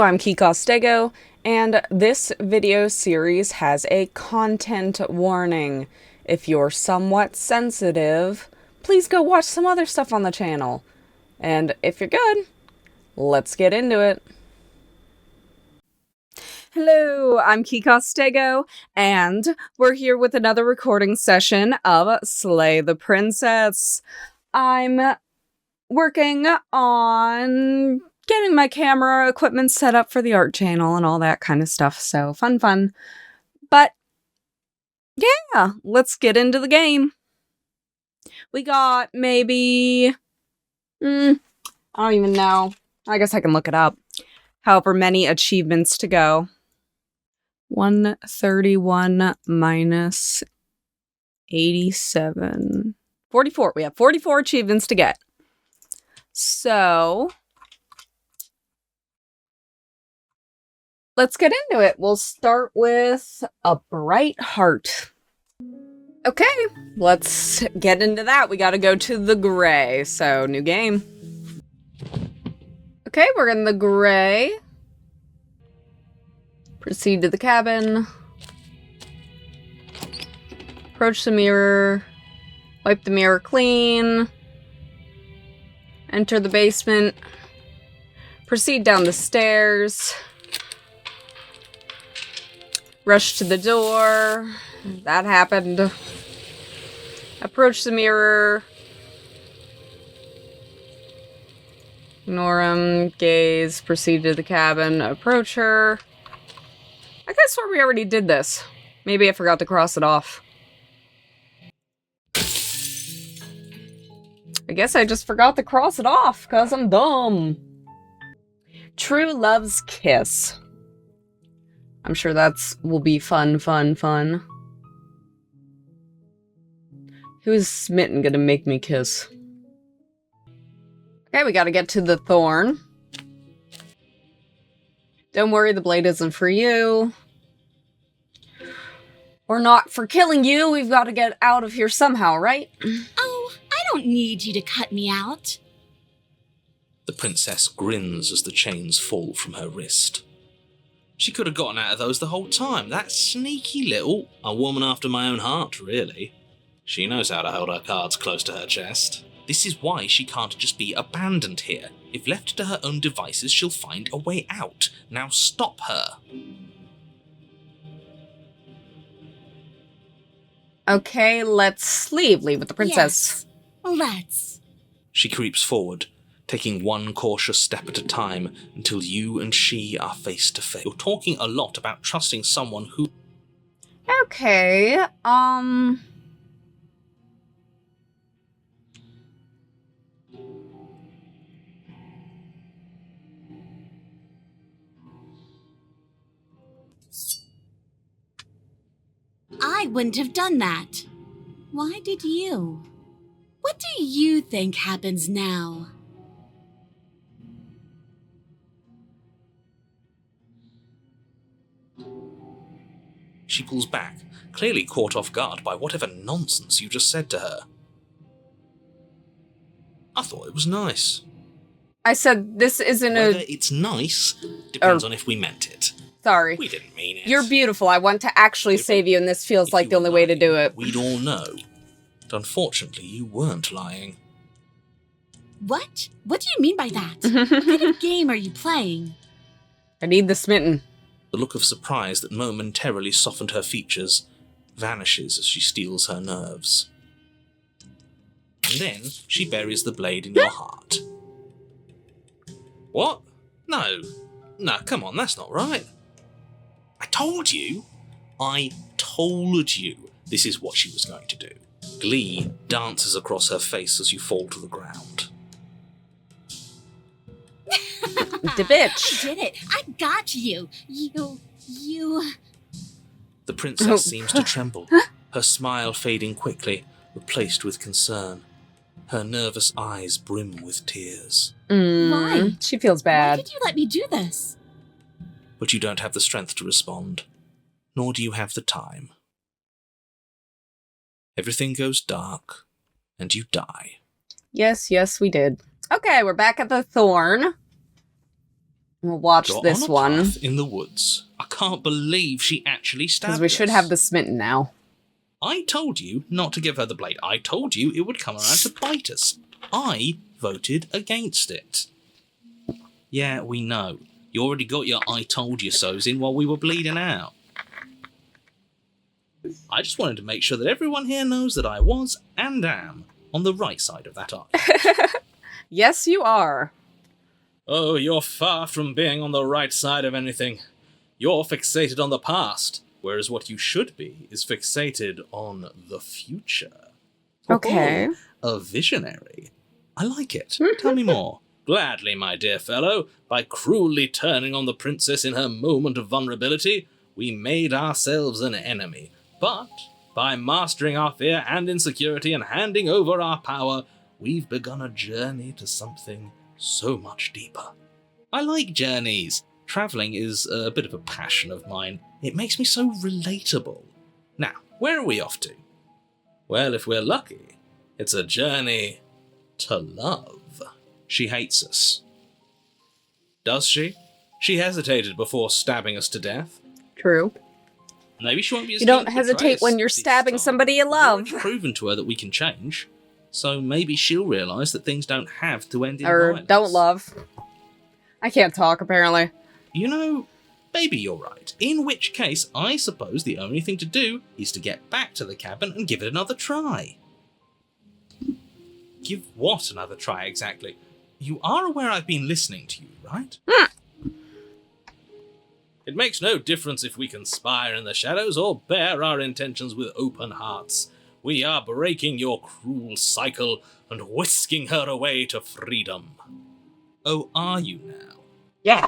I'm CAWWWWW, and this video series has a content warning. If you're somewhat sensitive, please go watch some other stuff on the channel. And if you're good, let's get into it. Hello, I'm CAWWWWW, and we're here with another recording session of Slay the Princess. I'm working on getting my camera equipment set up for the art channel and all that kind of stuff, so fun. But yeah, let's get into the game. We got maybe, I don't even know. I guess I can look it up. However many achievements to go. 131 minus 87. 44. We have 44 achievements to get. So let's get into it. We'll start with a bright heart. Okay, let's get into that. We gotta go to the gray. So, new game. Okay, we're in the gray. Proceed to the cabin. Approach the mirror. Wipe the mirror clean. Enter the basement. Proceed down the stairs. Rush to the door. That happened. Approach the mirror. Ignore him. Gaze. Proceed to the cabin. Approach her. I guess where we already did this. Maybe I forgot to cross it off. I guess I just forgot to cross it off, because I'm dumb. True Love's Kiss. I'm sure will be fun. Who's Smitten gonna make me kiss? Okay, we gotta get to the thorn. Don't worry, the blade isn't for you. Or not for killing you. We've got to get out of here somehow, right? Oh, I don't need you to cut me out. The princess grins as the chains fall from her wrist. She could have gotten out of those the whole time. That sneaky little, a woman after my own heart, really. She knows how to hold her cards close to her chest. This is why she can't just be abandoned here. If left to her own devices, she'll find a way out. Now stop her. Okay, let's leave. Leave with the princess. Yes, let's. She creeps forward, taking one cautious step at a time until you and she are face to face. You're talking a lot about trusting someone who... Okay, I wouldn't have done that. Why did you? What do you think happens now? She pulls back, clearly caught off guard by whatever nonsense you just said to her. I thought it was nice. I said this isn't Whether it's nice depends on if we meant it. Sorry. We didn't mean it. You're beautiful. I want to actually save you, and this feels like the only way to do it. We'd all know. But unfortunately, you weren't lying. What? What do you mean by that? What kind of game are you playing? I need the smitten. The look of surprise that momentarily softened her features vanishes as she steels her nerves. And then she buries the blade in your heart. What? No, come on, that's not right. I told you this is what she was going to do. Glee dances across her face as you fall to the ground. The bitch. I did it. I got you. You... The princess seems to tremble, her smile fading quickly, replaced with concern. Her nervous eyes brim with tears. Why? She feels bad. Why did you let me do this? But you don't have the strength to respond, nor do you have the time. Everything goes dark, and you die. Yes, we did. Okay, we're back at the thorn. We'll watch Got this on a one. path in the woods. I can't believe she actually stabbed us. Because we should have the smitten now. I told you not to give her the blade. I told you it would come around to bite us. I voted against it. Yeah, we know. You already got your I told you so's in while we were bleeding out. I just wanted to make sure that everyone here knows that I was and am on the right side of that argument. Yes, you are. Oh, you're far from being on the right side of anything. You're fixated on the past, whereas what you should be is fixated on the future. Okay. Oh, a visionary. I like it. Tell me more. Gladly, my dear fellow. By cruelly turning on the princess in her moment of vulnerability, we made ourselves an enemy. But by mastering our fear and insecurity and handing over our power, we've begun a journey to something so much deeper. I like journeys. Travelling is a bit of a passion of mine. It makes me so relatable. Now, where are we off to? Well, if we're lucky, it's a journey to love. She hates us. Does she? She hesitated before stabbing us to death. True. Maybe she won't be as You keen don't to hesitate betray us when you're this stabbing time. somebody you We've love. already proven to her that we can change. So maybe she'll realise that things don't have to end in Or violence. don't love. I can't talk, apparently. You know, maybe you're right. In which case, I suppose the only thing to do is to get back to the cabin and give it another try. Give what another try, exactly? You are aware I've been listening to you, right? It makes no difference if we conspire in the shadows or bear our intentions with open hearts. We are breaking your cruel cycle and whisking her away to freedom. Oh, are you now? Yeah.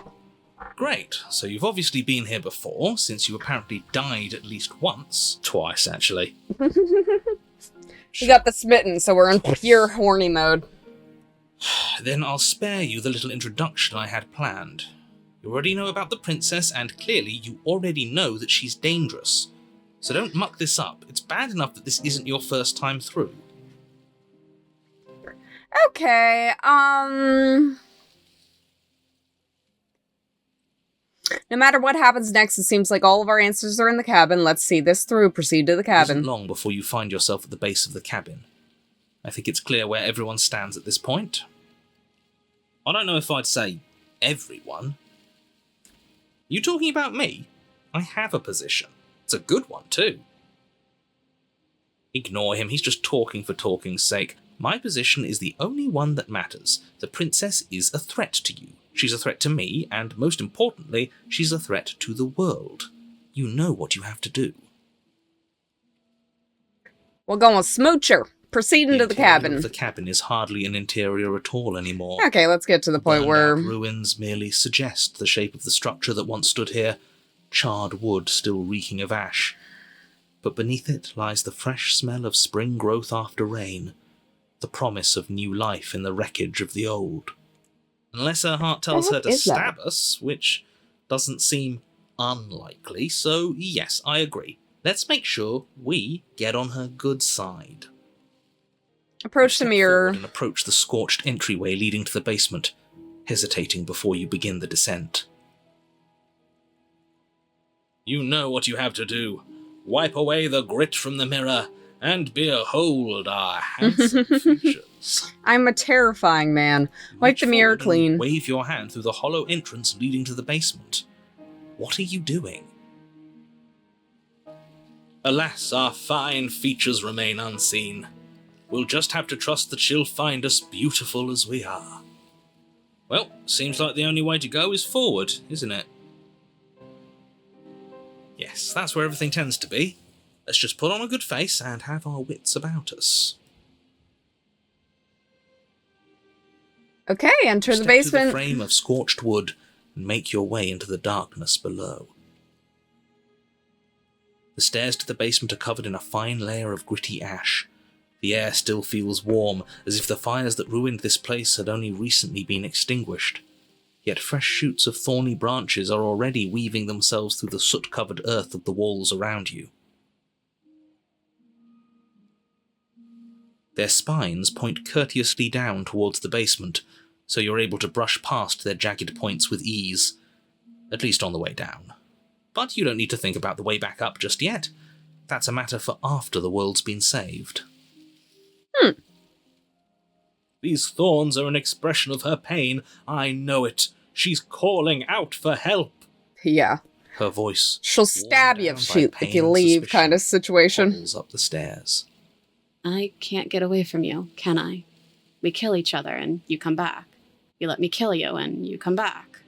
Great. So you've obviously been here before, since you apparently died at least once. Twice, actually. We got the smitten, so we're in pure horny mode. Then I'll spare you the little introduction I had planned. You already know about the princess, and clearly you already know that she's dangerous. So don't muck this up. It's bad enough that this isn't your first time through. Okay, no matter what happens next, it seems like all of our answers are in the cabin. Let's see this through. Proceed to the It cabin. isn't long before you find yourself at the base of the cabin. I think it's clear where everyone stands at this point. I don't know if I'd say everyone. You talking about me? I have a position. It's a good one, too. Ignore him, he's just talking for talking's sake. My position is the only one that matters. The princess is a threat to you. She's a threat to me, and most importantly, she's a threat to the world. You know what you have to do. We're going smoocher. Proceed into the cabin. The cabin is hardly an interior at all anymore. Okay, let's get to the point where... Burned-out ruins merely suggest the shape of the structure that once stood here, charred wood still reeking of ash. But beneath it lies the fresh smell of spring growth after rain, the promise of new life in the wreckage of the old. Unless her heart tells her to stab us, which doesn't seem unlikely, so yes, I agree. Let's make sure we get on her good side. Approach the mirror. And approach the scorched entryway leading to the basement, hesitating before you begin the descent. You know what you have to do. Wipe away the grit from the mirror, and behold our handsome features. I'm a terrifying man. Wipe the mirror clean. Wave your hand through the hollow entrance leading to the basement. What are you doing? Alas, our fine features remain unseen. We'll just have to trust that she'll find us beautiful as we are. Well, seems like the only way to go is forward, isn't it? Yes, that's where everything tends to be. Let's just put on a good face and have our wits about us. Okay, enter the Step basement. to the frame of scorched wood and make your way into the darkness below. The stairs to the basement are covered in a fine layer of gritty ash. The air still feels warm, as if the fires that ruined this place had only recently been extinguished. Yet fresh shoots of thorny branches are already weaving themselves through the soot-covered earth of the walls around you. Their spines point courteously down towards the basement, so you're able to brush past their jagged points with ease, at least on the way down. But you don't need to think about the way back up just yet. That's a matter for after the world's been saved. These thorns are an expression of her pain. I know it. She's calling out for help. Yeah. Her voice. She'll stab you if you leave kind of situation. Pulls up the stairs. I can't get away from you, can I? We kill each other and you come back. You let me kill you and you come back.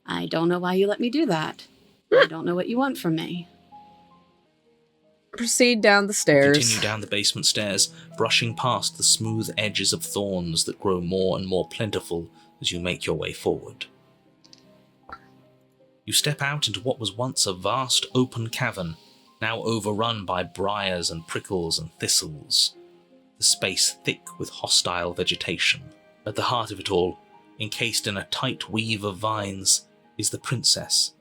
I don't know why you let me do that. I don't know what you want from me. Proceed down the stairs. Continue down the basement stairs, brushing past the smooth edges of thorns that grow more and more plentiful as you make your way forward. You step out into what was once a vast open cavern, now overrun by briars and prickles and thistles, the space thick with hostile vegetation. At the heart of it all, encased in a tight weave of vines, is the princess,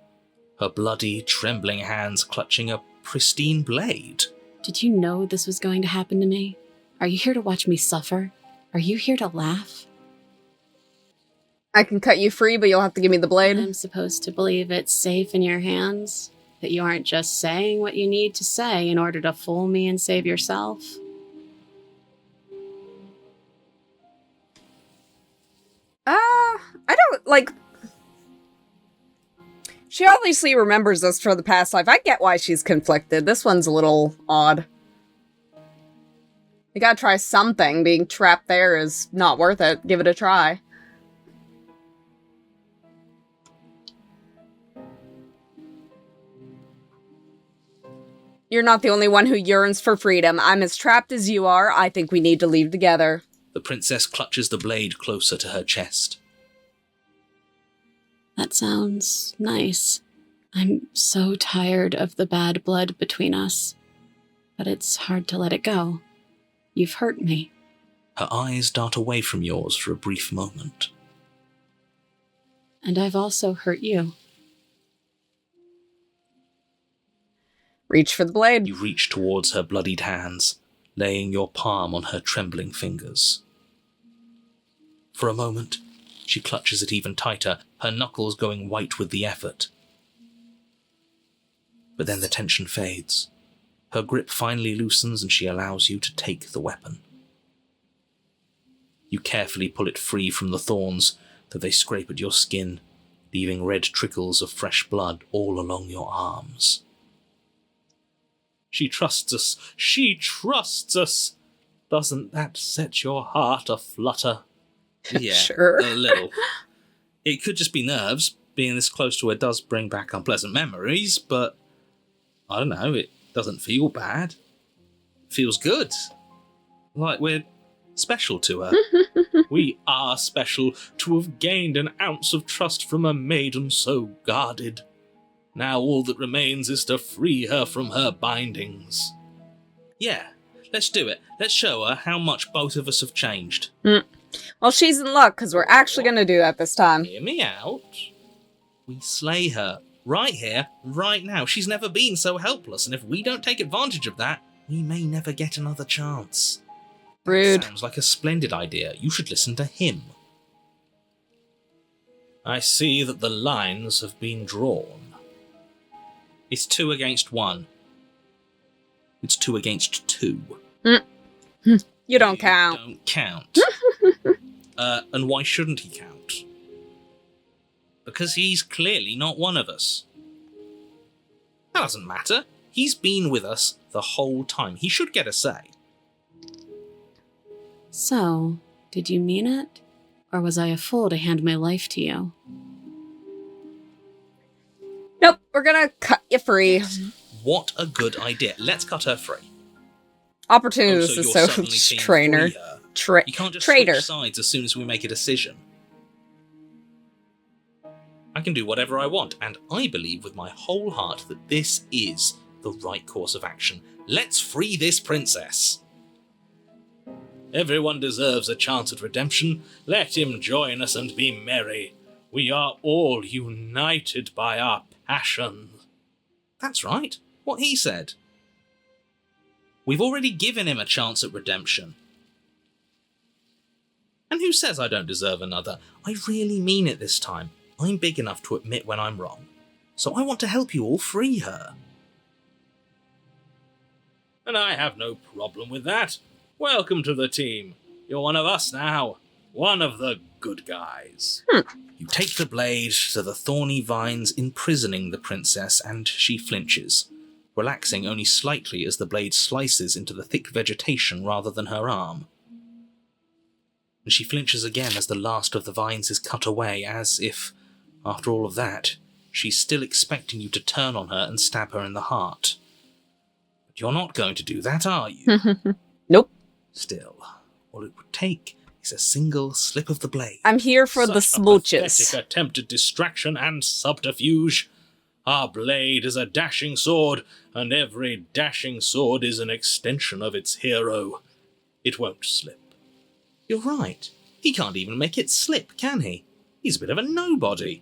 her bloody, trembling hands clutching a pristine blade. Did you know this was going to happen to me? Are you here to watch me suffer? Are you here to laugh? I can cut you free, but you'll have to give me the blade. I'm supposed to believe it's safe in your hands? That you aren't just saying what you need to say in order to fool me and save yourself? I don't, like... She obviously remembers us from the past life. I get why she's conflicted. This one's a little odd. You gotta try something. Being trapped there is not worth it. Give it a try. You're not the only one who yearns for freedom. I'm as trapped as you are. I think we need to leave together. The princess clutches the blade closer to her chest. That sounds nice. I'm so tired of the bad blood between us. But it's hard to let it go. You've hurt me. Her eyes dart away from yours for a brief moment. And I've also hurt you. Reach for the blade. You reach towards her bloodied hands, laying your palm on her trembling fingers. For a moment, she clutches it even tighter, her knuckles going white with the effort. But then the tension fades. Her grip finally loosens and she allows you to take the weapon. You carefully pull it free from the thorns, though they scrape at your skin, leaving red trickles of fresh blood all along your arms. She trusts us. She trusts us. Doesn't that set your heart aflutter? Yeah, Sure. a little. It could just be nerves. Being this close to her does bring back unpleasant memories, but I don't know, it doesn't feel bad. It feels good. Like we're special to her. We are special to have gained an ounce of trust from a maiden so guarded. Now all that remains is to free her from her bindings. Yeah, let's do it. Let's show her how much both of us have changed. Well, she's in luck, because we're actually going to do that this time. Hear me out. We slay her. Right here, right now. She's never been so helpless, and if we don't take advantage of that, we may never get another chance. Rude. Sounds like a splendid idea. You should listen to him. I see that the lines have been drawn. It's 2 against 1. It's 2 against 2. You don't count. Don't count. And why shouldn't he count? Because he's clearly not one of us. That doesn't matter. He's been with us the whole time. He should get a say. So, did you mean it? Or was I a fool to hand my life to you? Nope, we're gonna cut you free. What a good idea. Let's cut her free. Opportunist So is you're so suddenly team trainer. free her. You can't just Traitor. switch sides as soon as we make a decision. I can do whatever I want, and I believe with my whole heart that this is the right course of action. Let's free this princess. Everyone deserves a chance at redemption. Let him join us and be merry. We are all united by our passion. That's right, what he said. We've already given him a chance at redemption. And who says I don't deserve another? I really mean it this time. I'm big enough to admit when I'm wrong. So I want to help you all free her. And I have no problem with that. Welcome to the team. You're one of us now. One of the good guys. You take the blade to the thorny vines imprisoning the princess, and she flinches, relaxing only slightly as the blade slices into the thick vegetation rather than her arm. And she flinches again as the last of the vines is cut away, as if, after all of that, she's still expecting you to turn on her and stab her in the heart. But you're not going to do that, are you? Nope. Still, all it would take is a single slip of the blade. I'm here for the Such a smooches. pathetic attempt at distraction and subterfuge. Our blade is a dashing sword, and every dashing sword is an extension of its hero. It won't slip. You're right. He can't even make it slip, can he? He's a bit of a nobody.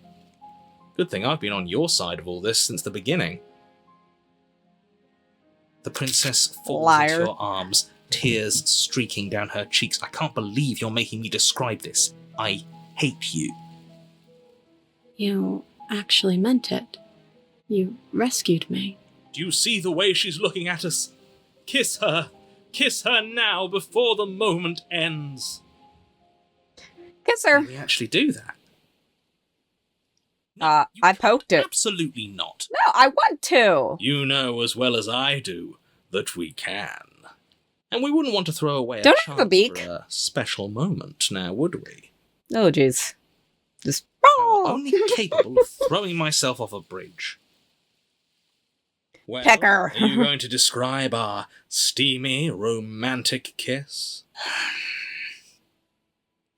Good thing I've been on your side of all this since the beginning. The princess falls Liar. into your arms, tears streaking down her cheeks. I can't believe you're making me describe this. I hate you. You actually meant it. You rescued me. Do you see the way she's looking at us? Kiss her. Kiss her now before the moment ends. Kiss her. Can we actually do that? No, you I poked it. Absolutely not. No, I want to. You know as well as I do that we can. And we wouldn't want to throw away Don't a have a chance beak. for a special moment now, would we? Oh, jeez. Just... I'm only capable of throwing myself off a bridge. Well, Pecker. Are you going to describe our steamy, romantic kiss?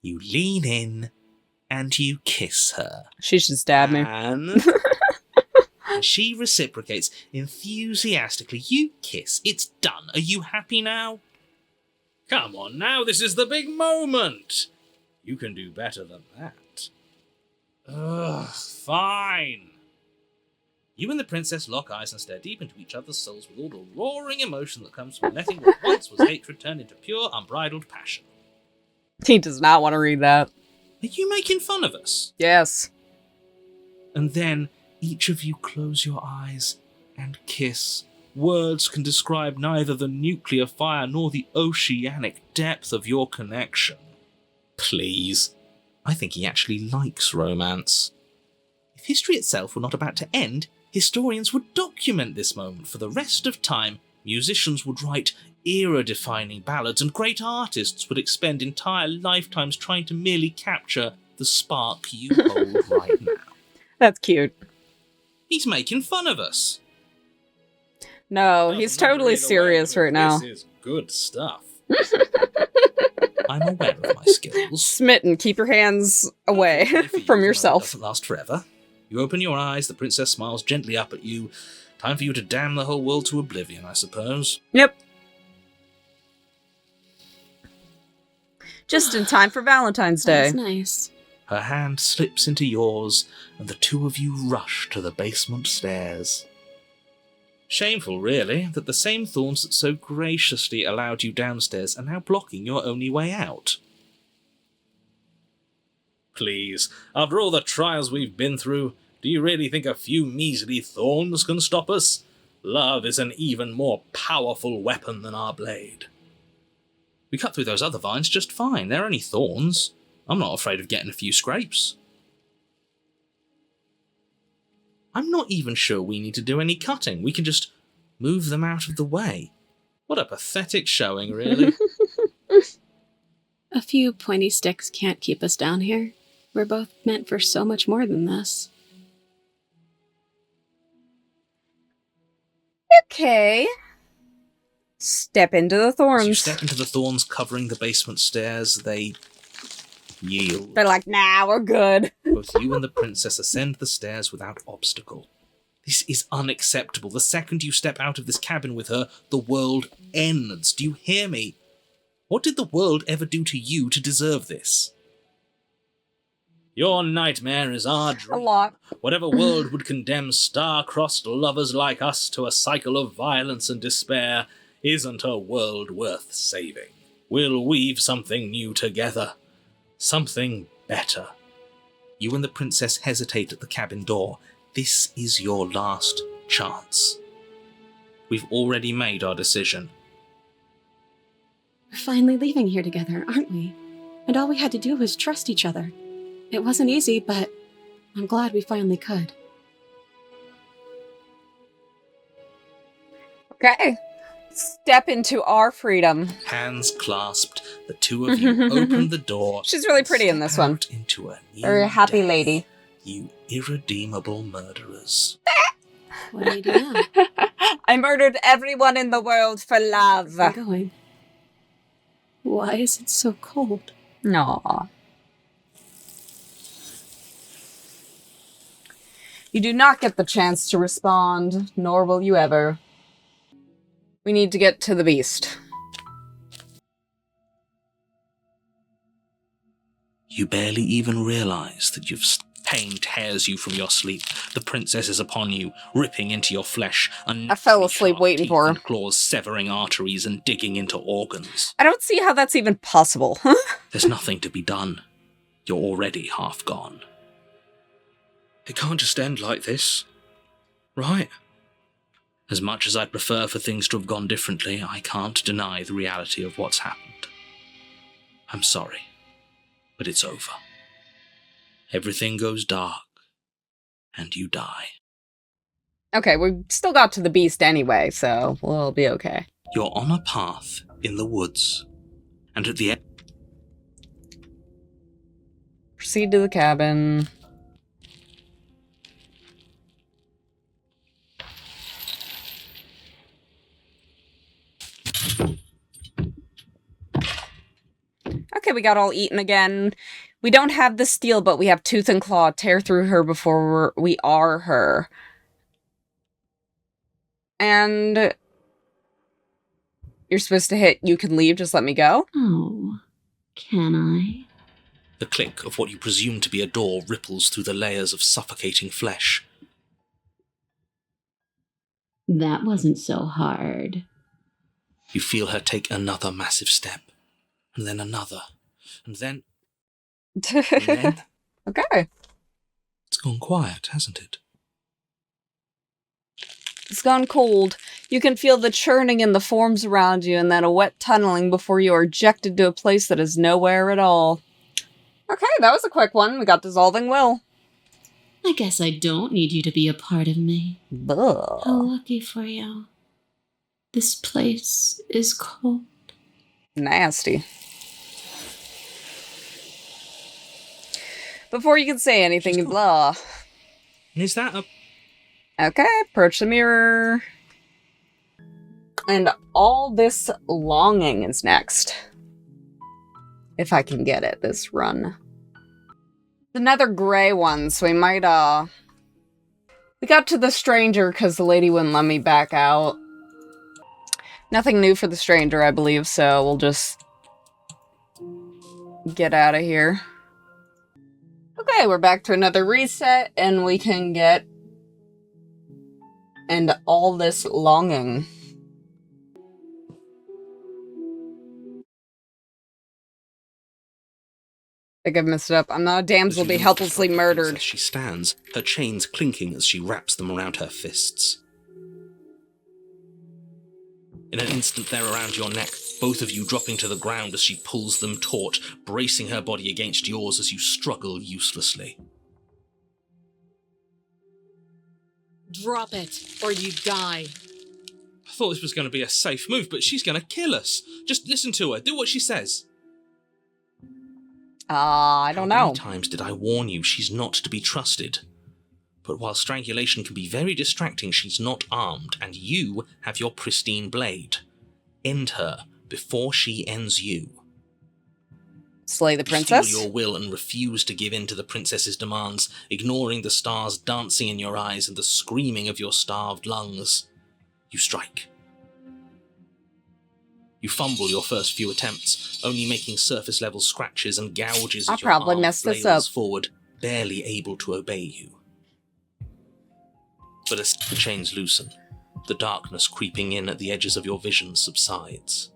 You lean in and you kiss her. She should stab me. And she reciprocates enthusiastically. You kiss. It's done. Are you happy now? Come on now, this is the big moment. You can do better than that. Ugh, fine. You and the princess lock eyes and stare deep into each other's souls with all the roaring emotion that comes from letting what once was hatred turn into pure, unbridled passion. He does not want to read that. Are you making fun of us? Yes. And then each of you close your eyes and kiss. Words can describe neither the nuclear fire nor the oceanic depth of your connection. Please. I think he actually likes romance. If history itself were not about to end, historians would document this moment for the rest of time. Musicians would write era-defining ballads, and great artists would expend entire lifetimes trying to merely capture the spark you hold right now. That's cute. He's making fun of us. No, he's totally serious right now. This is good stuff. I'm aware of my skills. Smitten, keep your hands away from yourself. Doesn't last forever. You open your eyes, the princess smiles gently up at you. Time for you to damn the whole world to oblivion, I suppose. Yep. Just in time for Valentine's Day. That's nice. Her hand slips into yours, and the two of you rush to the basement stairs. Shameful, really, that the same thorns that so graciously allowed you downstairs are now blocking your only way out. Please, after all the trials we've been through, do you really think a few measly thorns can stop us? Love is an even more powerful weapon than our blade. We cut through those other vines just fine. They're only thorns. I'm not afraid of getting a few scrapes. I'm not even sure we need to do any cutting. We can just move them out of the way. What a pathetic showing, really. A few pointy sticks can't keep us down here. We're both meant for so much more than this. Okay. Step into the As you thorns. step into the thorns covering the basement stairs, they yield. They're like, nah, we're good. Both you and the princess ascend the stairs without obstacle. This is unacceptable. The second you step out of this cabin with her, the world ends. Do you hear me? What did the world ever do to you to deserve this? Your nightmare is our dream. A lot. Whatever world would condemn star-crossed lovers like us to a cycle of violence and despair isn't a world worth saving. We'll weave something new together. Something better. You and the princess hesitate at the cabin door. This is your last chance. We've already made our decision. We're finally leaving here together, aren't we? And all we had to do was trust each other. It wasn't easy, but I'm glad we finally could. Okay. Step into our freedom. Hands clasped, the two of you open the door. She's really pretty in this step one. out into a new Very happy day. lady. You irredeemable murderers. What do you do now? I murdered everyone in the world for love. Where are you going? Why is it so cold? Aww. You do not get the chance to respond, nor will you ever. We need to get to the beast. You barely even realize that pain tears you from your sleep. The princess is upon you, ripping into your flesh. I fell asleep sharp waiting teeth for her. and claws severing arteries and digging into organs. I don't see how that's even possible. There's nothing to be done. You're already half gone. It can't just end like this, right? As much as I'd prefer for things to have gone differently, I can't deny the reality of what's happened. I'm sorry, but it's over. Everything goes dark, and you die. Okay, we still got to the beast anyway, so we'll be okay. You're on a path in the woods, and at the end... Proceed to the cabin. Okay, we got all eaten again. We don't have the steel, but we have tooth and claw. Tear through her before we are her. And you're supposed to hit you can leave, just let me go. Oh, can I? The click of what you presume to be a door ripples through the layers of suffocating flesh. That wasn't so hard. You feel her take another massive step, and then another, and then... and then... Okay. It's gone quiet, hasn't it? It's gone cold. You can feel the churning in the forms around you and then a wet tunneling before you are ejected to a place that is nowhere at all. Okay, that was a quick one. We got Dissolving Will. I guess I don't need you to be a part of me. Ugh. How lucky for you. This place is cold. Nasty. Before you can say anything, blah. Is that a... Okay, approach the mirror. And all this longing is next. If I can get it this run. Another gray one, so we might, We got to the stranger because the lady wouldn't let me back out. Nothing new for the stranger, I believe, so we'll just get out of here. Okay, we're back to another reset, and we can get... And all this longing. I think I've messed it up. I'm not a damsel be helplessly murdered. As she stands, her chains clinking as she wraps them around her fists. In an instant they're around your neck, both of you dropping to the ground as she pulls them taut, bracing her body against yours as you struggle uselessly. Drop it, or you die. I thought this was going to be a safe move, but she's going to kill us. Just listen to her. Do what she says. I don't How know. many times did I warn you she's not to be trusted? But while strangulation can be very distracting, she's not armed, and you have your pristine blade. End her before she ends you. Slay the You princess? steel your will and refuse to give in to the princess's demands, ignoring the stars dancing in your eyes and the screaming of your starved lungs. You strike. You fumble your first few attempts, only making surface-level scratches and gouges I'll as your probably arm mess this flails up. forward, barely able to obey you. But as the chains loosen, the darkness creeping in at the edges of your vision subsides.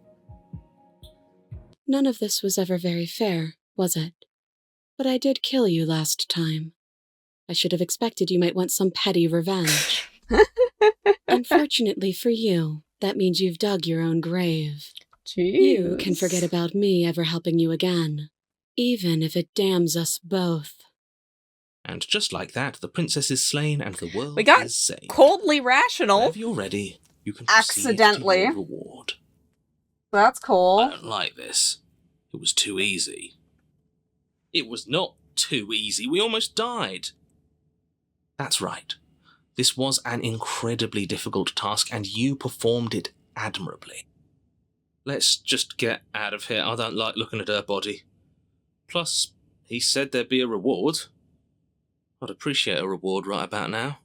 None of this was ever very fair, was it? But I did kill you last time. I should have expected you might want some petty revenge. Unfortunately for you, that means you've dug your own grave. Jeez. You can forget about me ever helping you again, even if it damns us both. And just like that, the princess is slain and the world We got is saved. coldly rational. Whenever you're ready, you can proceed Accidentally. to your reward. That's cool. I don't like this. It was too easy. It was not too easy. We almost died. That's right. This was an incredibly difficult task, and you performed it admirably. Let's just get out of here. I don't like looking at her body. Plus, he said there'd be a reward. I'd appreciate a reward right about now.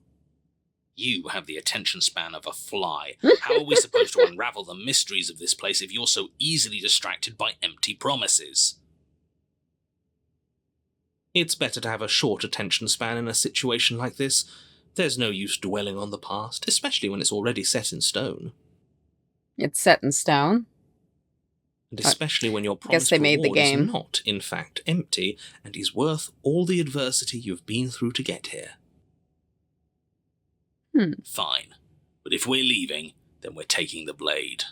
You have the attention span of a fly. How are we supposed to unravel the mysteries of this place if you're so easily distracted by empty promises? It's better to have a short attention span in a situation like this. There's no use dwelling on the past, especially when it's already set in stone. It's set in stone. And especially when your guess promised they made the reward game. is not, in fact, empty, and is worth all the adversity you've been through to get here. Fine. But if we're leaving, then we're taking the blade.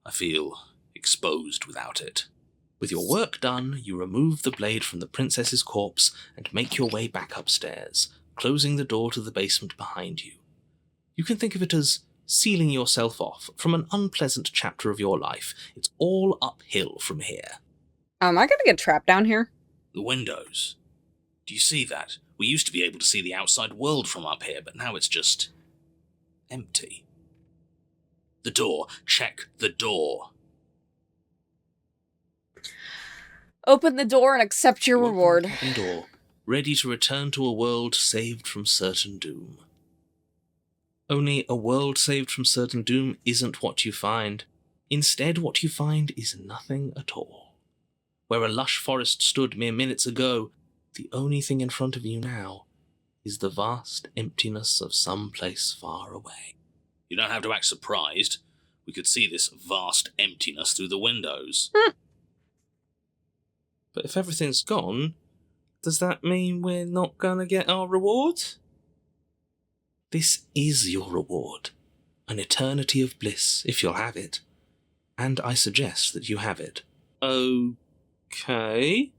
I feel exposed without it. With your work done, you remove the blade from the princess's corpse and make your way back upstairs, closing the door to the basement behind you. You can think of it as sealing yourself off from an unpleasant chapter of your life. It's all uphill from here. Am I gonna get trapped down here? The windows. Do you see that? We used to be able to see the outside world from up here, but now it's just empty. The door. Check the door. Open the door and accept your You open reward. the cabin door, ready to return to a world saved from certain doom. Only a world saved from certain doom isn't what you find. Instead, what you find is nothing at all. Where a lush forest stood mere minutes ago, the only thing in front of you now is the vast emptiness of some place far away. You don't have to act surprised. We could see this vast emptiness through the windows. But if everything's gone, does that mean we're not gonna get our reward? This is your reward. An eternity of bliss, if you'll have it. And I suggest that you have it. Okay.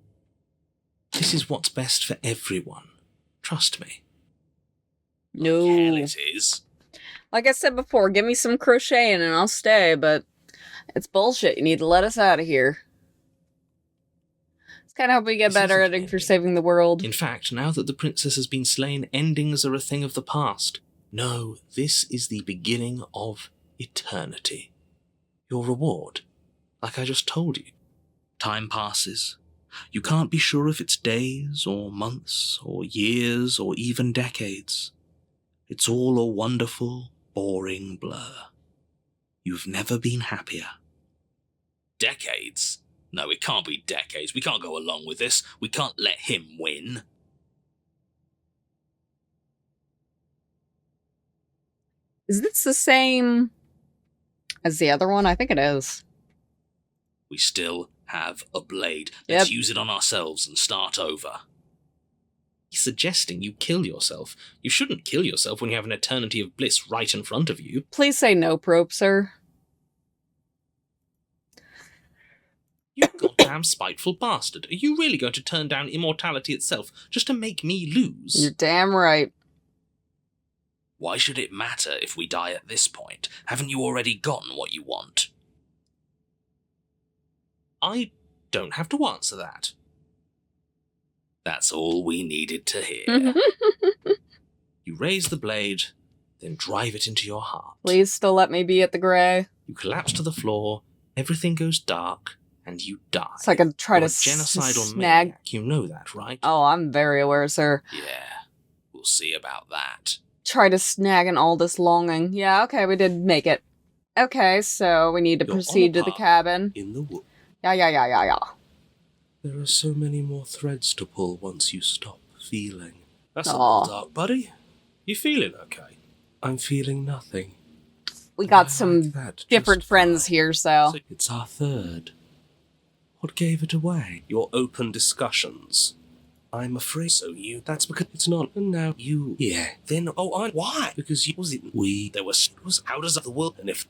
This is what's best for everyone. Trust me. No. Hell it is. Like I said before, give me some crocheting and I'll stay, but it's bullshit. You need to let us out of here. It's kind of how we get This better isn't at it for ending. saving the world. In fact, now that the princess has been slain, endings are a thing of the past. No, this is the beginning of eternity. Your reward, like I just told you. Time passes. You can't be sure if it's days, or months, or years, or even decades. It's all a wonderful, boring blur. You've never been happier. Decades? No, it can't be decades. We can't go along with this. We can't let him win. Is this the same as the other one? I think it is. We still have a blade. Yep. Let's use it on ourselves and start over. He's suggesting you kill yourself. You shouldn't kill yourself when you have an eternity of bliss right in front of you. Please say no, probe, sir. You goddamn spiteful bastard. Are you really going to turn down immortality itself just to make me lose? You're damn right. Why should it matter if we die at this point? Haven't you already gotten what you want? I don't have to answer that. That's all we needed to hear. You raise the blade, then drive it into your heart. Please still let me be at the gray. You collapse to the floor, everything goes dark, and you die. So I can try You're to a genocidal snag. maniac. You know that, right? Oh, I'm very aware, sir. Yeah, we'll see about that. Try to snag in all this longing. Yeah, okay, we did make it. Okay, so we need to You're on proceed a to the path cabin. In the wood. Yeah. There are so many more threads to pull once you stop feeling. That's a Aw. little dark, buddy. You feeling okay? I'm feeling nothing. We And I got some like that different just friends fine. here, so. It's our third. What gave it away? Your open discussions. I'm afraid so. That's because it's not. And now you. Yeah. Then, why? Because was it we? There was out of the world. And if